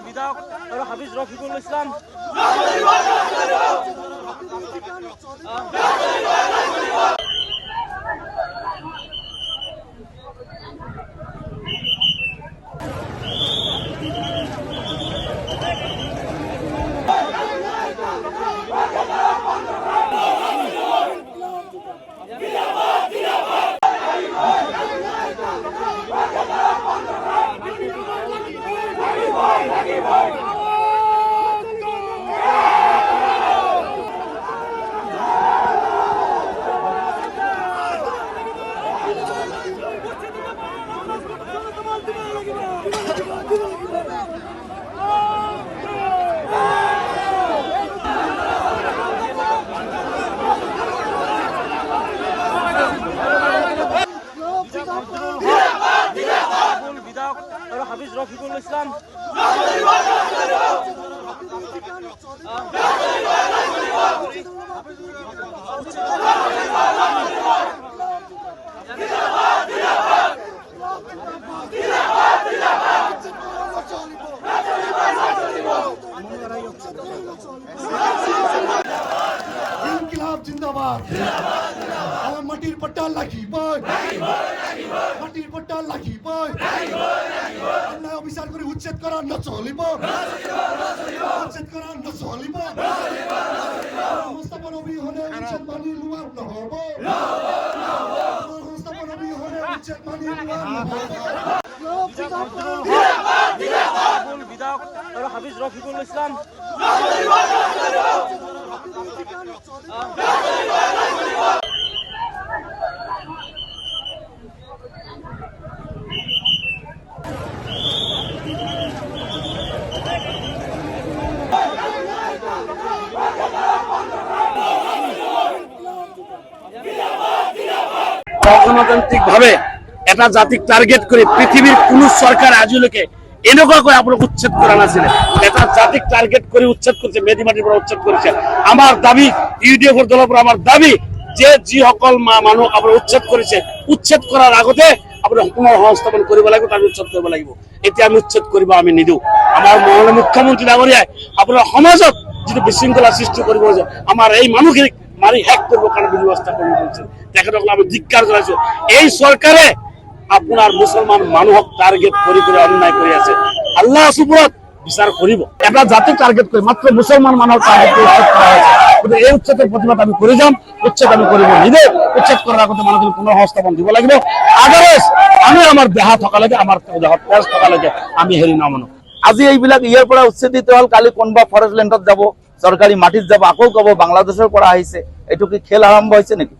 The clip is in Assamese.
বিধায়ক হাফিজ রফিকুল ইসলাম বিধায়ক হাফিজ রফিকুল ইসলাম जिंदाबाद माटिर पट्टा लाखी बय माटिर पट्टा लाखी बय अन्याय अविचार करी उच्छेद करा नचलिब उच्छेद करा नचलिब संस्थापन अभियाने उच्छेद मानि लुवा নহব संस्थापन अभियाने उच्छेद मानि লুৱা বিধায়ক হাফিজ ৰফিকুল ইসলাম গণতান্ত্ৰিক ভাবে এটা জাতিক টাৰ্গেট কৰে পৃথিবীৰ কোন সৰকাৰ আজলৈকে এনেকুৱা কৈ আপোনাক উচ্ছেদ কৰা নাছিলে। এটা জাতিক টাৰ্গেট কৰে উচ্ছেদ কৰছে, মেদিমাটিৰ পৰা উচ্ছেদ কৰিছে। আমাৰ দাবী ইউডিএফৰ দলৰ পৰা আমাৰ দাবী যে যিসকল মানুহ আপোনাৰ উচ্ছেদ কৰিছে, উচ্ছেদ কৰাৰ আগতে আপোনাৰ পুনৰ সংস্থাপন কৰিব লাগিব, তাৰ উচ্ছেদ কৰিব লাগিব। এতিয়া আমি উচ্ছেদ কৰিব আমি নিদিওঁ। আমাৰ মাননীয় মুখ্যমন্ত্ৰী ডাঙৰীয়াই আপোনাৰ সমাজত যিটো বিশৃংখলা সৃষ্টি কৰিব যে আমাৰ এই মানুহখিনিক মাৰি শেষ কৰিবৰ কাৰণে ব্যৱস্থা কৰি গৈছে, তেখেতসকলক আমি ধিক্কাৰ জনাইছো। এই চৰকাৰে আপোনাৰ মুছলমান মানুহক টাৰ্গেট কৰি অন্যায় কৰি আছে। আল্লাহ ওপৰত বিচাৰ কৰিব। এটা জাতিক টাৰ্গেট কৰি মাত্ৰ মুছলমান মানুহক টাৰ্গেট কৰি উচ্ছেদ কৰা হৈছে। গতিকে এই উচ্ছেদৰ প্ৰতিবাদ আমি কৰি যাম। উচ্ছেদ আমি কৰিব নিদিওঁ। উচ্ছেদ কৰাৰ আগতে মানুহখিনি পুনৰ সংস্থাপন দিব লাগিব। আদাৰৱাইজ আমি আমাৰ দেহা থকালৈকে, আমাৰ দেহত তেজ থকালৈকে আমি হেৰি নামানো। আজি এইবিলাক ইয়াৰ পৰা উচ্ছেদিত হল, কালি কোনোবা ফৰেষ্ট লেণ্ডত যাব, চৰকাৰী মাটিত যাব, আকৌ কব বাংলাদেশৰ পৰা আহিছে। এইটো কি খেল আৰম্ভ হৈছে নেকি?